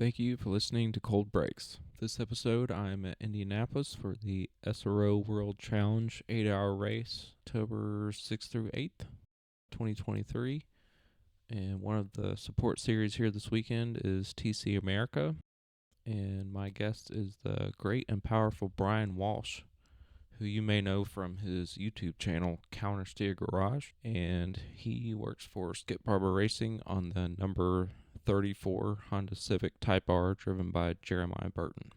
Thank you for listening to Cold Breaks. This episode, I'm at Indianapolis for the SRO World Challenge 8-hour race, October 6th through 8th, 2023. And one of the support series here this weekend is TC America. And my guest is the great and powerful Bryan Walsh, who you may know from his YouTube channel, Countersteer Garage. And he works for Skip Barber Racing on the number 34 Honda Civic Type R driven by Jeremiah Burton.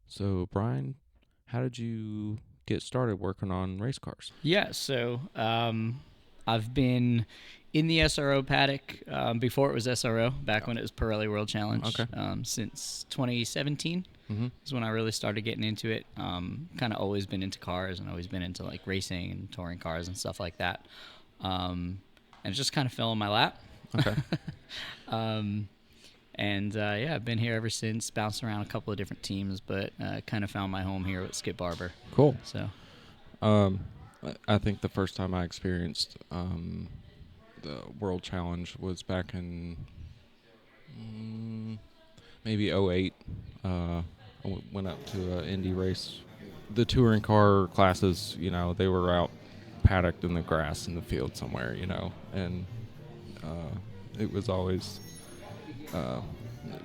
So, Bryan, how did you get started working on race cars? Yeah, so I've been in the SRO paddock before it was SRO, back when it was Pirelli World Challenge, since 2017 is when I really started getting into it. Kind of always been into cars and always been into like racing and touring cars and stuff like that. And it just kind of fell in my lap. Okay. Yeah, I've been here ever since, bounced around a couple of different teams, but kind of found my home here with Skip Barber. Cool. So, I think the first time I experienced the World Challenge was back in maybe 08. I went up to an Indy race. The touring car classes, they were out paddocked in the grass in the field somewhere, and it was always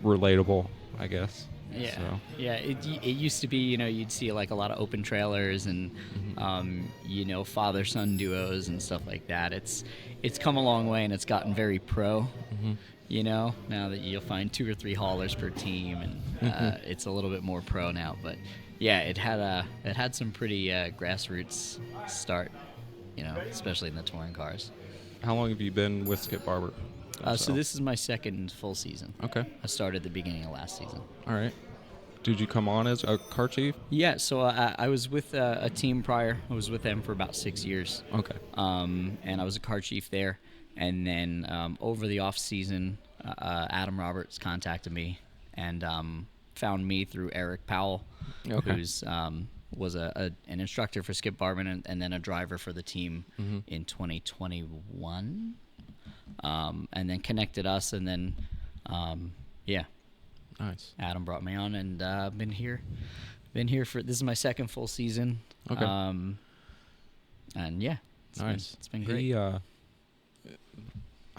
relatable, I guess. yeah, So. yeah. It used to be, you'd see like a lot of open trailers and, father-son duos and stuff like that. It's come a long way and it's gotten very pro. Now that you'll find 2 or 3 haulers per team, and it's a little bit more pro now. But yeah, it had some pretty grassroots start, especially in the touring cars. How long have you been with Skip Barber? So this is my second full season. Okay. I started the beginning of last season. All right. Did you come on as a car chief? Yeah, so I was with a team prior. I was with them for about 6 years. Okay. And I was a car chief there. And then over the off season, Adam Roberts contacted me and found me through Eric Powell, who's was an instructor for Skip Barber and then a driver for the team in 2021. And then connected us, and then Nice. Adam brought me on, and been here for, this is my second full season. Okay. And yeah, it's been great. He, I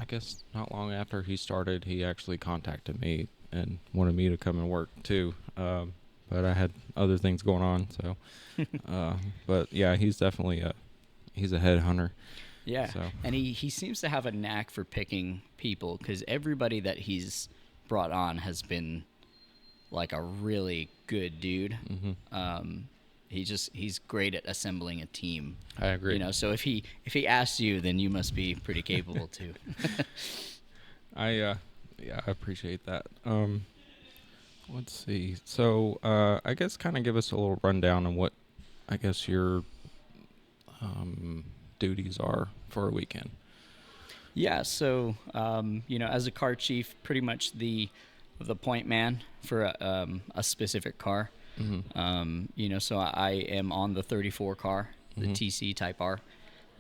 guess not long after he started, he actually contacted me and wanted me to come and work too. But I had other things going on, so. But yeah, he's definitely he's a headhunter. Yeah, so. And he seems to have a knack for picking people, because everybody that he's brought on has been like a really good dude. He's great at assembling a team. I agree. So if he asks you, then you must be pretty capable too. I appreciate that. Let's see. So I guess kind of give us a little rundown on what I guess your duties are for a weekend. Yeah, so as a car chief, pretty much the point man for a specific car. So I am on the 34 car, the TC Type R.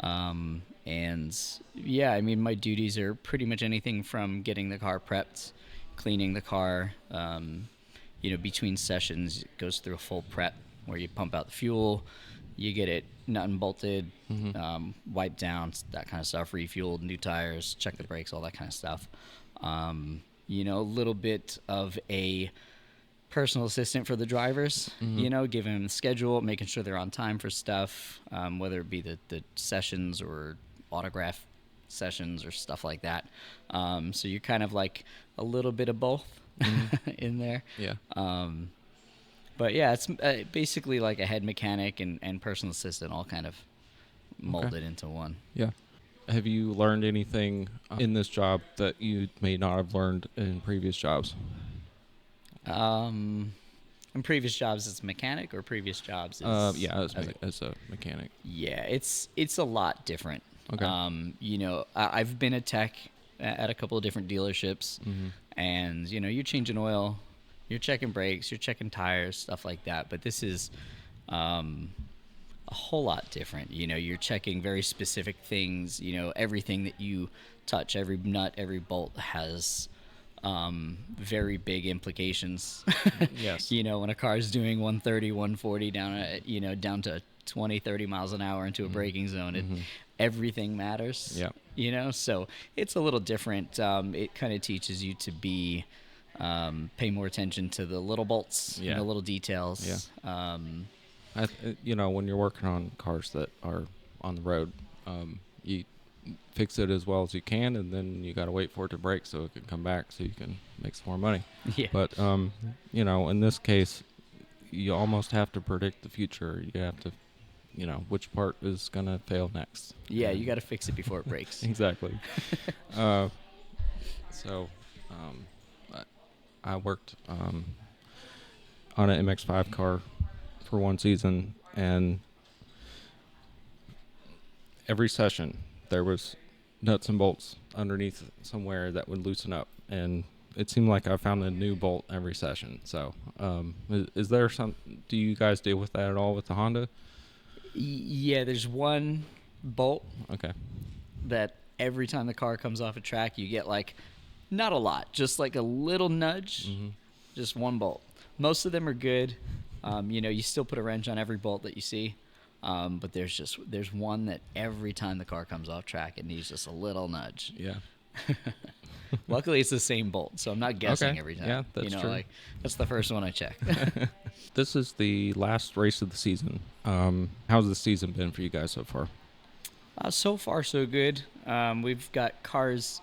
And yeah, I mean, my duties are pretty much anything from getting the car prepped, cleaning the car, between sessions, it goes through a full prep where you pump out the fuel, you get it nut and bolted, wiped down, that kind of stuff, refueled, new tires, check the brakes, all that kind of stuff. A little bit of a personal assistant for the drivers, giving them the schedule, making sure they're on time for stuff, whether it be the sessions or autograph sessions or stuff like that. So you're kind of like a little bit of both in there. Yeah. But yeah, it's basically like a head mechanic and personal assistant all kind of molded into one. Yeah. Have you learned anything in this job that you may not have learned in previous jobs? In previous jobs as a mechanic, or previous jobs as a mechanic. Yeah, it's a lot different. Okay. I've been a tech at a couple of different dealerships, and you're changing oil, you're checking brakes, you're checking tires, stuff like that. But this is a whole lot different. You're checking very specific things. Everything that you touch, every nut, every bolt has very big implications. Yes. When a car is doing 130, 140 down to 20, 30 miles an hour into a braking zone, everything matters. Yeah. So it's a little different. It kind of teaches you to pay more attention to the little bolts, Yeah. the little details. Yeah. When you're working on cars that are on the road, you fix it as well as you can, and then you got to wait for it to break so it can come back so you can make some more money. Yeah. But in this case, you almost have to predict the future. You have to, which part is gonna fail next. Yeah, you got to fix it before it breaks. Exactly. So, I worked on an MX-5 car for one season, and every session there was nuts and bolts underneath somewhere that would loosen up, and it seemed like I found a new bolt every session. So is there do you guys deal with that at all with the Honda? Yeah, there's one bolt Okay. that every time the car comes off a track, you get not a lot, just like a little nudge, just one bolt. Most of them are good. You still put a wrench on every bolt that you see. But there's one that every time the car comes off track, it needs just a little nudge. Yeah. Luckily, it's the same bolt, so I'm not guessing Okay. every time. Yeah, that's true. That's the first one I check. This is the last race of the season. How's the season been for you guys so far? So far, so good. We've got cars.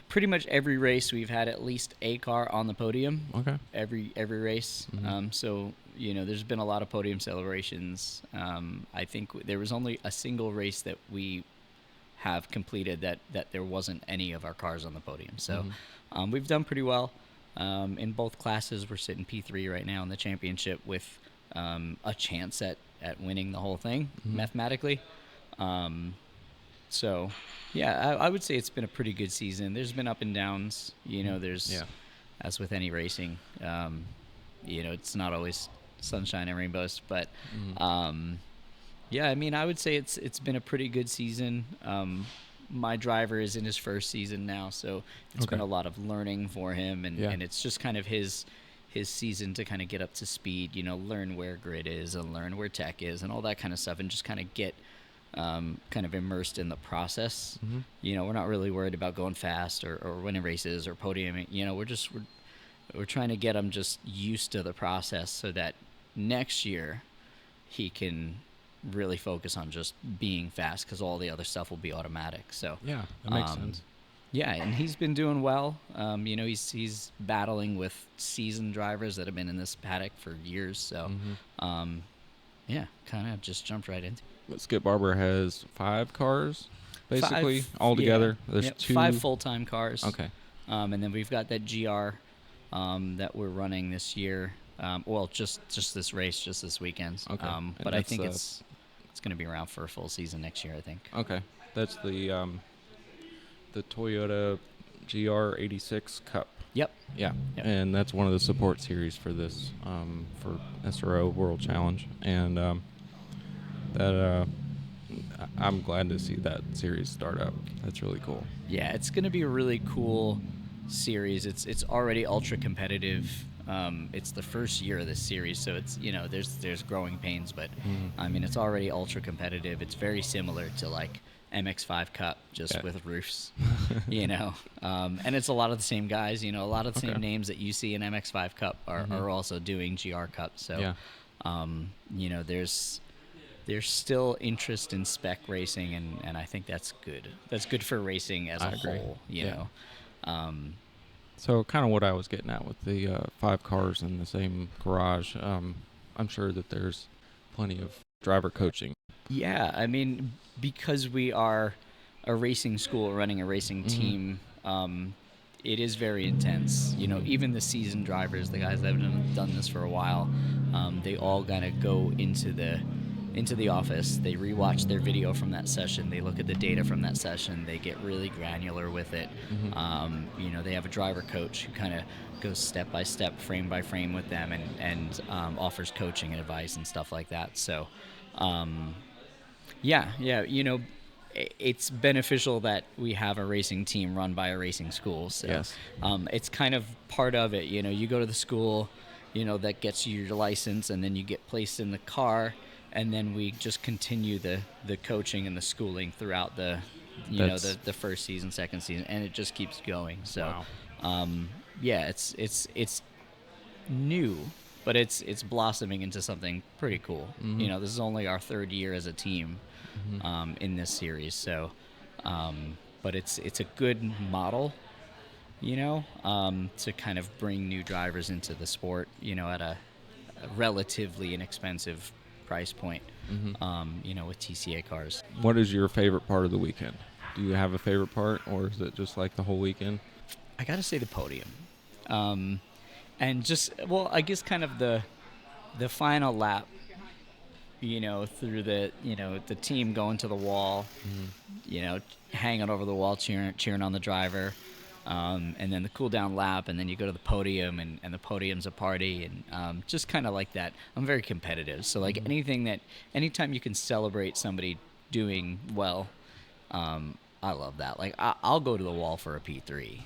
Pretty much every race, we've had at least a car on the podium. Okay. Every race. So there's been a lot of podium celebrations. I think there was only a single race that we have completed that there wasn't any of our cars on the podium. So we've done pretty well. In both classes, we're sitting P3 right now in the championship with a chance at winning the whole thing mathematically. So, yeah, I would say it's been a pretty good season. There's been up and downs. There's, as with any racing, it's not always sunshine and rainbows. But, I would say it's been a pretty good season. My driver is in his first season now, so it's been a lot of learning for him, and it's just kind of his season to kind of get up to speed, learn where grid is and learn where tech is and all that kind of stuff, and just kind of get kind of immersed in the process. We're not really worried about going fast or winning races or podiuming. We're trying to get him just used to the process so that next year he can really focus on just being fast, because all the other stuff will be automatic. So yeah, that makes sense. Yeah, and he's been doing well. He's battling with seasoned drivers that have been in this paddock for years. So kind of just jumped right into it. Skip Barber has 5 cars, basically, altogether. Yeah. There's 2. 5 full-time cars. Okay. And then we've got that GR that we're running this year. Just this race, just this weekend. Okay. But I think it's going to be around for a full season next year, I think. Okay. That's the Toyota GR86 Cup. Yep. Yeah. And that's one of the support series for this, for SRO World Challenge. And I'm glad to see that series start up. That's really cool. Yeah, it's going to be a really cool series. It's already ultra competitive. It's the first year of this series, so it's there's growing pains, but it's already ultra competitive. It's very similar to like MX-5 Cup, just with roofs, and it's a lot of the same guys. A lot of the same names that you see in MX-5 Cup are also doing GR Cup. So, there's still interest in spec racing, and I think that's good. That's good for racing as a whole. So kind of what I was getting at with the 5 cars in the same garage, I'm sure that there's plenty of driver coaching. Yeah, because we are a racing school running a racing team, it is very intense. Even the seasoned drivers, the guys that have done this for a while, they all kind of go into the office. They rewatch their video from that session. They look at the data from that session. They get really granular with it. They have a driver coach who kind of goes step by step, frame by frame with them, and offers coaching and advice and stuff like that. So, it's beneficial that we have a racing team run by a racing school. So Yes. it's kind of part of it. You go to the school, that gets you your license, and then you get placed in the car, and then we just continue the coaching and the schooling throughout the first season, second season, and it just keeps going. So Wow. yeah, it's new, but it's blossoming into something pretty cool. Mm-hmm. This is only our third year as a team Mm-hmm. in this series, so but it's a good model, to kind of bring new drivers into the sport, at a relatively inexpensive price point, Mm-hmm. with TCA cars. What is your favorite part of the weekend? Do you have a favorite part, or is it just like the whole weekend? I gotta say the podium, and just, well, I guess kind of the final lap, through the team going to the wall, hanging over the wall, cheering on the driver, and then the cool down lap, and then you go to the podium, and the podium's a party, and just kind of like that. I'm very competitive, so like anytime you can celebrate somebody doing well, I love that. Like I'll go to the wall for a P3,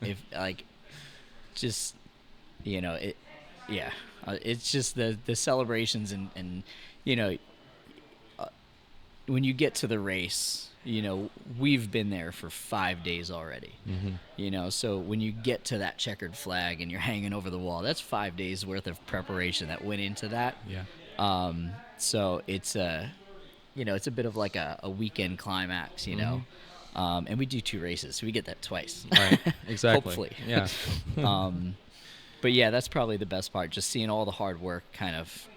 if like, just, it, yeah, it's just the celebrations, and you know when you get to the race, we've been there for 5 days already. Mm-hmm. So when you get to that checkered flag and you're hanging over the wall, that's 5 days worth of preparation that went into that. Yeah. So it's it's a bit of like a weekend climax, and we do 2 races, so we get that twice. Right. Exactly. Hopefully. Yeah. But yeah, that's probably the best part, just seeing all the hard work kind of,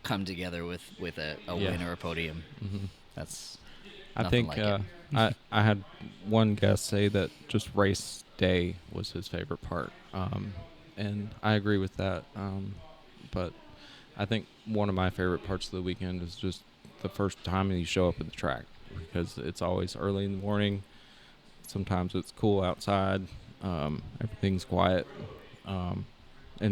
come together with a Yeah. win or a podium. Mm-hmm. That's I nothing think like it. I had one guest say that just race day was his favorite part, and I agree with that. But I think one of my favorite parts of the weekend is just the first time you show up at the track, because it's always early in the morning. Sometimes it's cool outside. Everything's quiet, and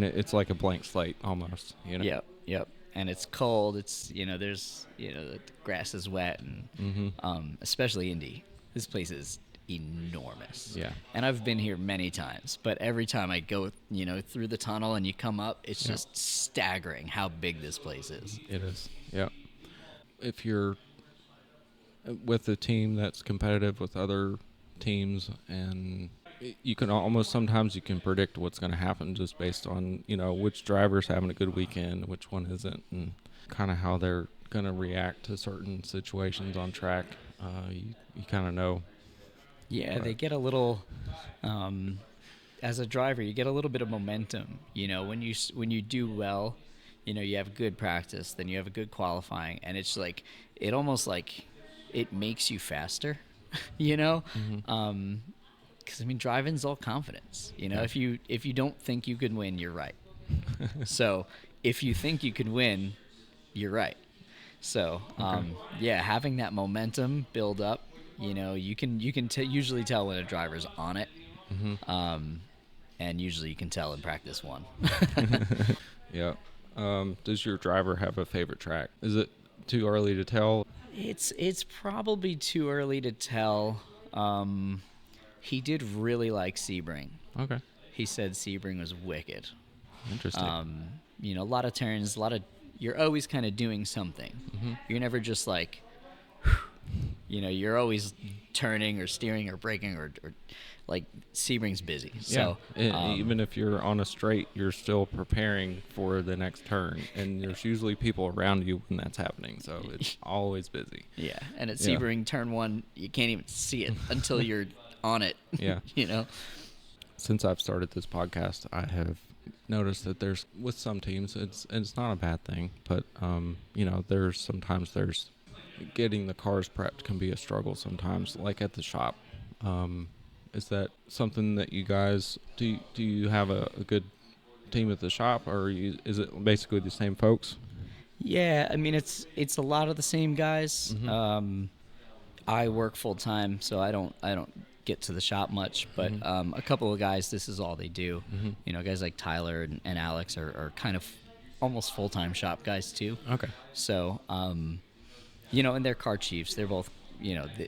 it's like a blank slate almost. Yep. And it's cold. It's there's the grass is wet, and Mm-hmm. especially Indy. This place is enormous. Yeah. And I've been here many times, but every time I go, through the tunnel and you come up, it's Yeah. just staggering how big this place is. It is. Yeah. If you're with a team that's competitive with other teams, and you can almost sometimes you can predict what's going to happen just based on which driver's having a good weekend, which one isn't, and kind of how they're going to react to certain situations on track. You kind of know. Yeah, Right. they get a little, as a driver, you get a little bit of momentum. When you do well, you have good practice, then you have a good qualifying, and it's like it almost like it makes you faster. Mm-hmm. Because driving's all confidence. Yeah. If you don't think you can win, you're right. So if you think you can win, you're right. So yeah, having that momentum build up, you can usually tell when a driver's on it, Mm-hmm. and usually you can tell in practice one. Yeah. Does your driver have a favorite track? Is it too early to tell? It's probably too early to tell. He did really like Sebring. Okay. He said Sebring was wicked. Interesting. A lot of turns, you're always kind of doing something. Mm-hmm. You're never just like, you're always turning or steering or braking or like Sebring's busy. So even if you're on a straight, you're still preparing for the next turn, and there's usually people around you when that's happening. So it's always busy. Yeah, and at Yeah. Sebring, turn 1, you can't even see it until you're on it. Yeah. Since I've started this podcast, I have noticed that there's with some teams, it's not a bad thing, but there's getting the cars prepped can be a struggle sometimes, like at the shop. Is that something that you guys do? Do you have a good team at the shop, or is it basically the same folks? Yeah, it's a lot of the same guys. Mm-hmm. I work full time, so I don't get to the shop much. But a couple of guys, this is all they do. Mm-hmm. Guys like Tyler and Alex are kind of almost full time shop guys too. Okay. So and they're car chiefs. They're both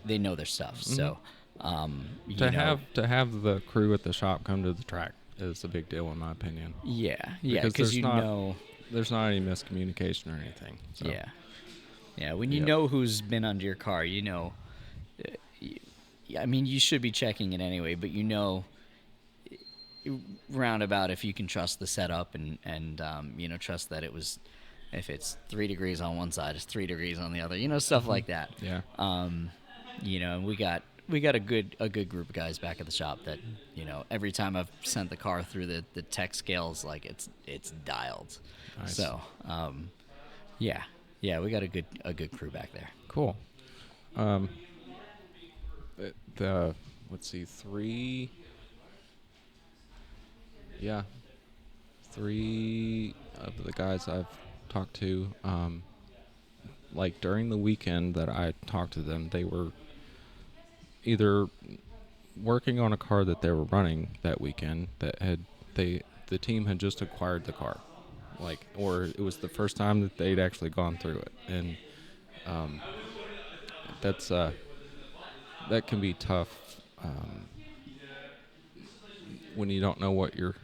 they know their stuff. So, To have the crew at the shop come to the track is a big deal in my opinion. yeah, Because because there's not any miscommunication or anything. So. Yeah. When you know who's been under your car, I mean, you should be checking it anyway, but roundabout if you can trust the setup and trust that it was, if it's 3 degrees on one side, it's 3 degrees on the other, stuff like that. Yeah. And we got a good group of guys back at the shop that, every time I've sent the car through the tech scales, like it's dialed. Nice. So, yeah, we got a good crew back there. Cool. Let's see, three of the guys I've talked to, like during the weekend that I talked to them, they were either working on a car that they were running that weekend the team had just acquired the car, or it was the first time that they'd actually gone through it, and that can be tough when you don't know what you're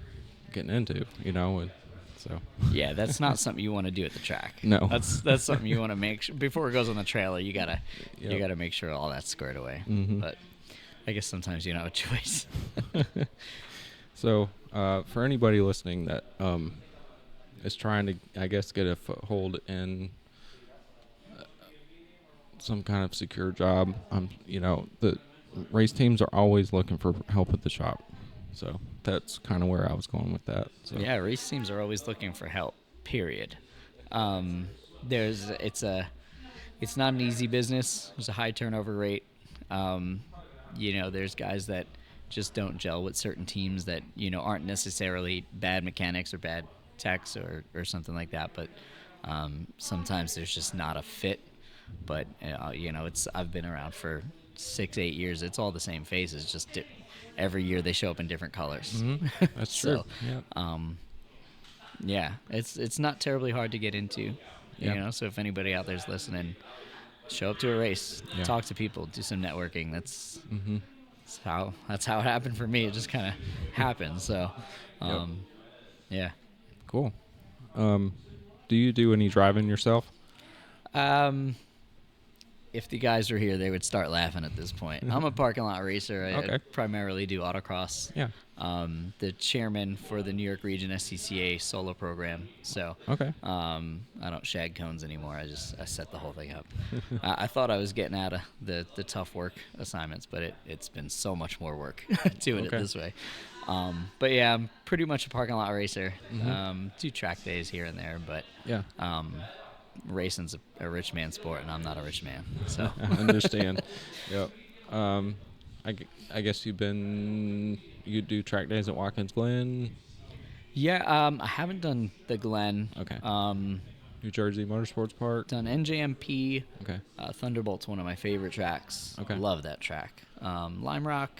getting into, and so. Yeah, that's not something you want to do at the track. No. That's something you want to make sure before it goes on the trailer. You gotta make sure all that's squared away. Mm-hmm. But I guess sometimes you don't have a choice. So for anybody listening that is trying to, I guess, get a foothold in some kind of secure job, the race teams are always looking for help at the shop. So that's kind of where I was going with that. So. Yeah, race teams are always looking for help. Period. It's not an easy business. There's a high turnover rate. There's guys that just don't gel with certain teams that aren't necessarily bad mechanics or bad techs or something like that. But sometimes there's just not a fit. But I've been around for 6-8 years. It's all the same faces, just every year they show up in different colors. Mm-hmm. That's true. Yeah. It's not terribly hard to get into. So if anybody out there's listening, show up to a race, talk to people, do some networking. That's how it happened for me. It just kind of happened. So, yeah. Cool. Do you do any driving yourself? If the guys were here, they would start laughing at this point. I'm a parking lot racer. I primarily do autocross. Yeah. The chairman for the New York Region SCCA solo program. So I don't shag cones anymore. I set the whole thing up. I thought I was getting out of the tough work assignments, but it's been so much more work doing it this way. But yeah, I'm pretty much a parking lot racer. Do track days here and there, but racing's a rich man sport, and I'm not a rich man. So I understand. Yep. I guess you do track days at Watkins Glen. Yeah. I haven't done the Glen. Okay. New Jersey Motorsports Park. Done NJMP. Okay. Thunderbolt's one of my favorite tracks. Okay. Love that track. Lime Rock.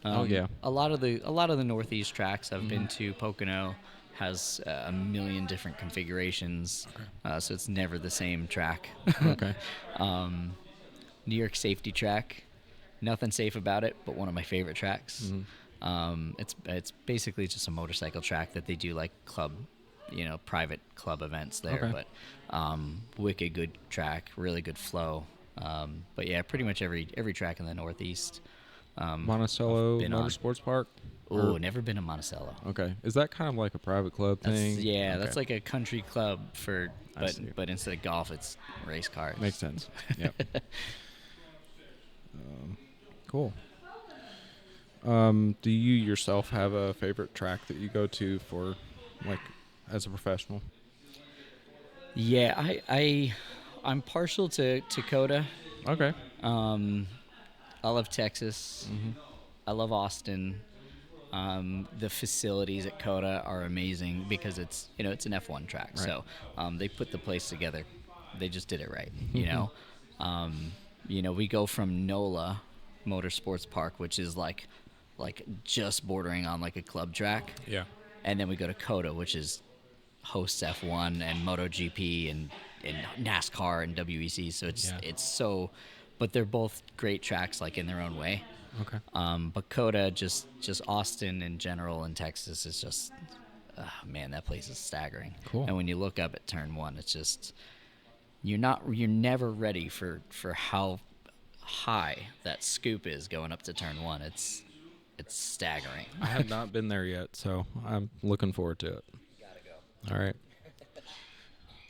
A lot of the Northeast tracks I've been to. Pocono has a million different configurations, so it's never the same track. Okay. New York Safety Track, nothing safe about it, but one of my favorite tracks. It's basically just a motorcycle track that they do like club, private club events there. Okay. But wicked good track, really good flow. But yeah, pretty much every track in the Northeast. Monticello Motorsports Park. Oh, never been to Monticello. Okay, is that kind of like a private club thing? That's like a country club but instead of golf, it's race cars. Makes sense. Yep. Cool. Do you yourself have a favorite track that you go to for, like, as a professional? Yeah, I'm partial to COTA. Okay. I love Texas. I love Austin. The facilities at COTA are amazing because it's an F1 track. Right. So they put the place together. They just did it right. We go from NOLA Motorsports Park, which is like just bordering on like a club track. Yeah. And then we go to COTA, which is hosts F1 and MotoGP and NASCAR and WEC. So it's so but they're both great tracks, like in their own way. Okay. But Coda, just Austin in general in Texas is just, man, that place is staggering. Cool. And when you look up at turn one, it's just you're never ready for how high that scoop is going up to turn one. It's staggering. I have not been there yet, so I'm looking forward to it. You gotta go. All right.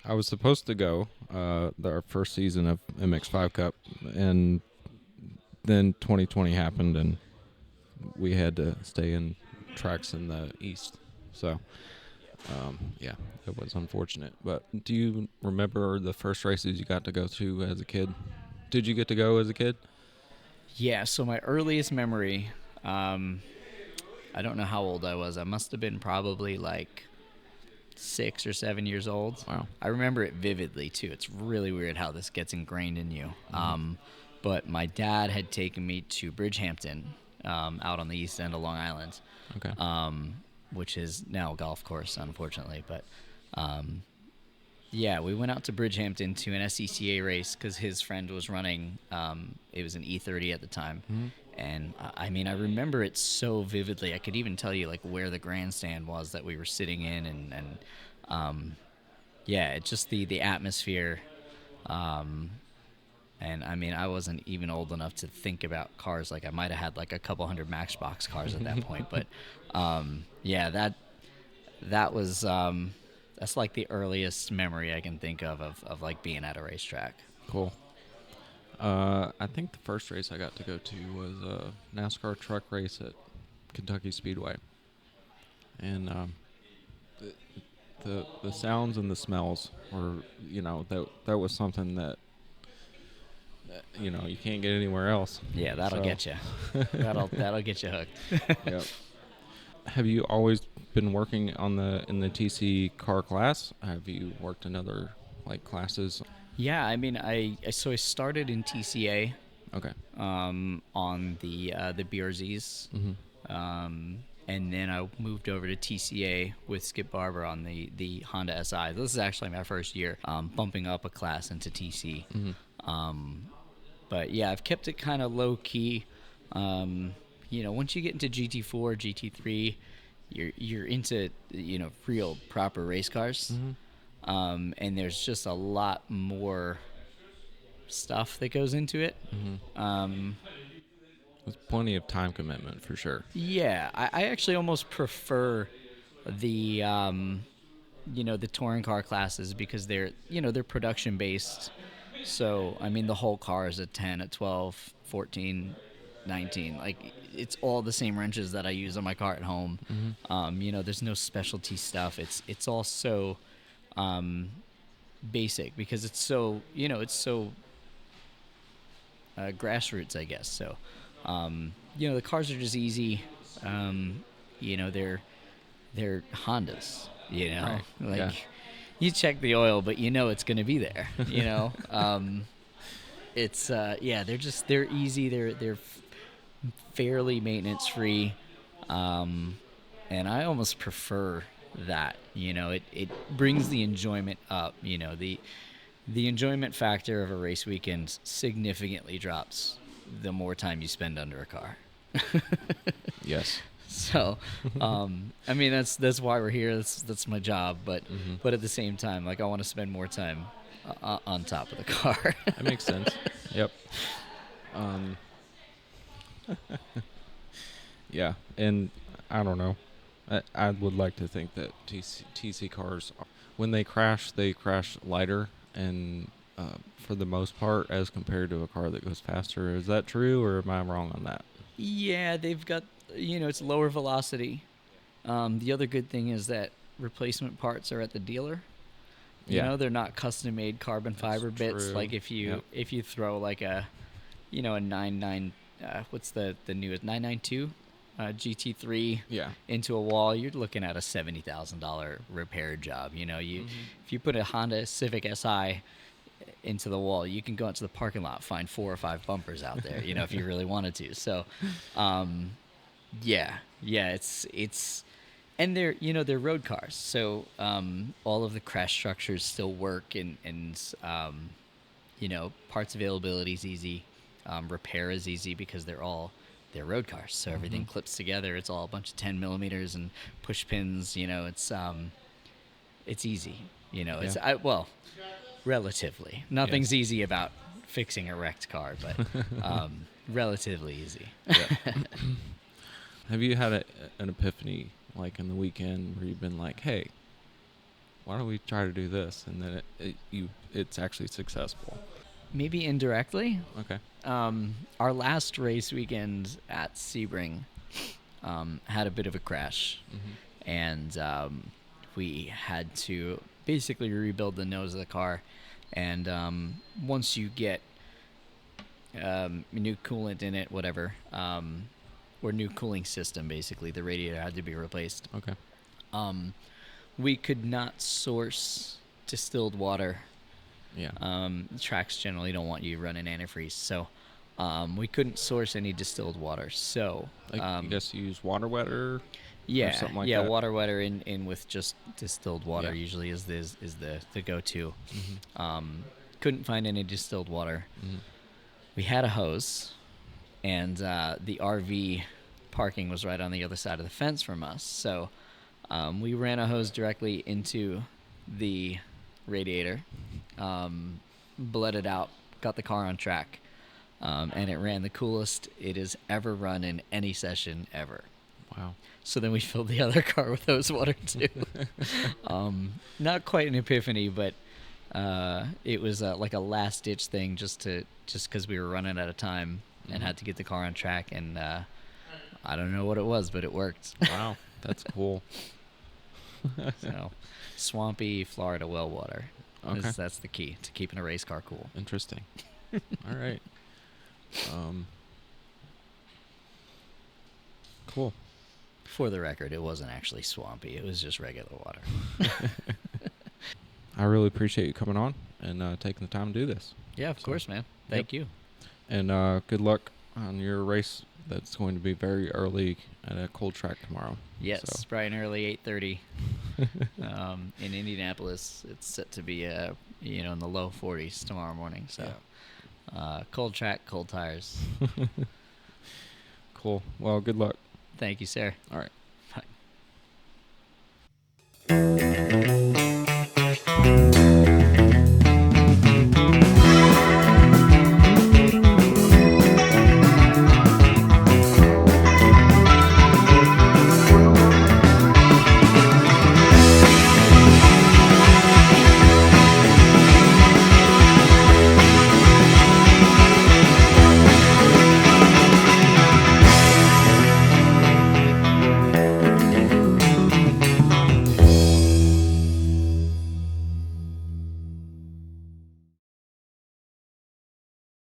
I was supposed to go our first season of MX5 Cup, and then 2020 happened, and we had to stay in tracks in the East. So, yeah, it was unfortunate. But do you remember the first races you got to go to as a kid? Did you get to go as a kid? Yeah, so my earliest memory, I don't know how old I was. I must have been probably like 6 or 7 years old. Wow. I remember it vividly, too. It's really weird how this gets ingrained in you. But my dad had taken me to Bridgehampton, out on the east end of Long Island, Okay. which is now a golf course, unfortunately. But, yeah, we went out to Bridgehampton to an SCCA race because his friend was running. It was an E30 at the time. Mm-hmm. And, I mean, I remember it so vividly. I could even tell you, like, where the grandstand was that we were sitting in. And yeah, it's just the atmosphere. And, I mean, I wasn't even old enough to think about cars. Like, I might have had, like, a couple hundred Matchbox cars at that point. But, yeah, that was that's, like, the earliest memory I can think of like, being at a racetrack. Cool. I think the first race I got to go to was a NASCAR truck race at Kentucky Speedway, and the sounds and the smells were, that was something that you can't get anywhere else. Yeah, that'll get you. That'll get you hooked. Yep. Have you always been working in the TC car class? Have you worked in other classes? Yeah, I mean, I started in TCA. Okay. On the BRZs. Mm-hmm. And then I moved over to TCA with Skip Barber on the Honda SI. This is actually my first year bumping up a class into TC. Mm-hmm. But yeah, I've kept it kind of low key. Once you get into GT4, GT3, you're into real proper race cars. Mm-hmm. And there's just a lot more stuff that goes into it. Mm-hmm. There's plenty of time commitment for sure. Yeah, I actually almost prefer the the touring car classes because they're production based. So I mean the whole car is a 10, a 12, 14, 19. Like it's all the same wrenches that I use on my car at home. Mm-hmm. There's no specialty stuff. It's all so basic because it's so grassroots, I guess. So the cars are just easy. They're Hondas. Right. You check the oil, but it's going to be there. It's they're easy. They're fairly maintenance free, and I almost prefer that. It brings the enjoyment up. The enjoyment factor of a race weekend significantly drops the more time you spend under a car. Yes. So, I mean that's why we're here. That's my job. But Mm-hmm. but at the same time, I want to spend more time on top of the car. That makes sense. Yep. Yeah, and I don't know. I would like to think that TC cars, when they crash lighter and for the most part as compared to a car that goes faster. Is that true, or am I wrong on that? Yeah, they've got it's lower velocity. The other good thing is that replacement parts are at the dealer. They're not custom made carbon fiber bits. Like if you throw like a a 99 what's the newest 992 GT3 into a wall, you're looking at a $70,000 repair job. Mm-hmm. If you put a Honda Civic Si into the wall, you can go out to the parking lot, find 4 or 5 bumpers out there, if you really wanted to. So it's and they're road cars, so all of the crash structures still work, and parts availability is easy. Repair is easy because they're road cars, so everything clips together. It's all a bunch of 10 millimeters and push pins. It's easy. It's relatively. Nothing's easy about fixing a wrecked car, but relatively easy. Have you had an epiphany, like in the weekend, where you've been like, hey, why don't we try to do this? And then it's actually successful. Maybe indirectly. Okay. Our last race weekend at Sebring had a bit of a crash, and we had to basically rebuild the nose of the car. And once you get new coolant in it, whatever, or new cooling system, basically, the radiator had to be replaced. Okay. We could not source distilled water. Yeah. Tracks generally don't want you running antifreeze, so we couldn't source any distilled water. So I guess you use water wetter. Yeah, or something like yeah, that. water wetter in with just distilled water usually is the go-to. Couldn't find any distilled water. We had a hose, and the RV parking was right on the other side of the fence from us. So we ran a hose directly into the radiator, bled it out, got the car on track, and it ran the coolest it has ever run in any session ever. Wow. So then we filled the other car with hose water too. Not quite an epiphany, but it was like a last-ditch thing just because we were running out of time and had to get the car on track. And I don't know what it was, but it worked. Wow, that's cool. So, swampy Florida well water. Okay. That's the key to keeping a race car cool. Interesting. All right. Cool. For the record, it wasn't actually swampy. It was just regular water. I really appreciate you coming on and taking the time to do this. Yeah, of course, man. Thank you. And good luck on your race. That's going to be very early at a cold track tomorrow. Yes, So. bright and early, 8:30. In Indianapolis, it's set to be in the low 40s tomorrow morning. So, cold track, cold tires. Cool. Well, good luck. Thank you, sir. All right.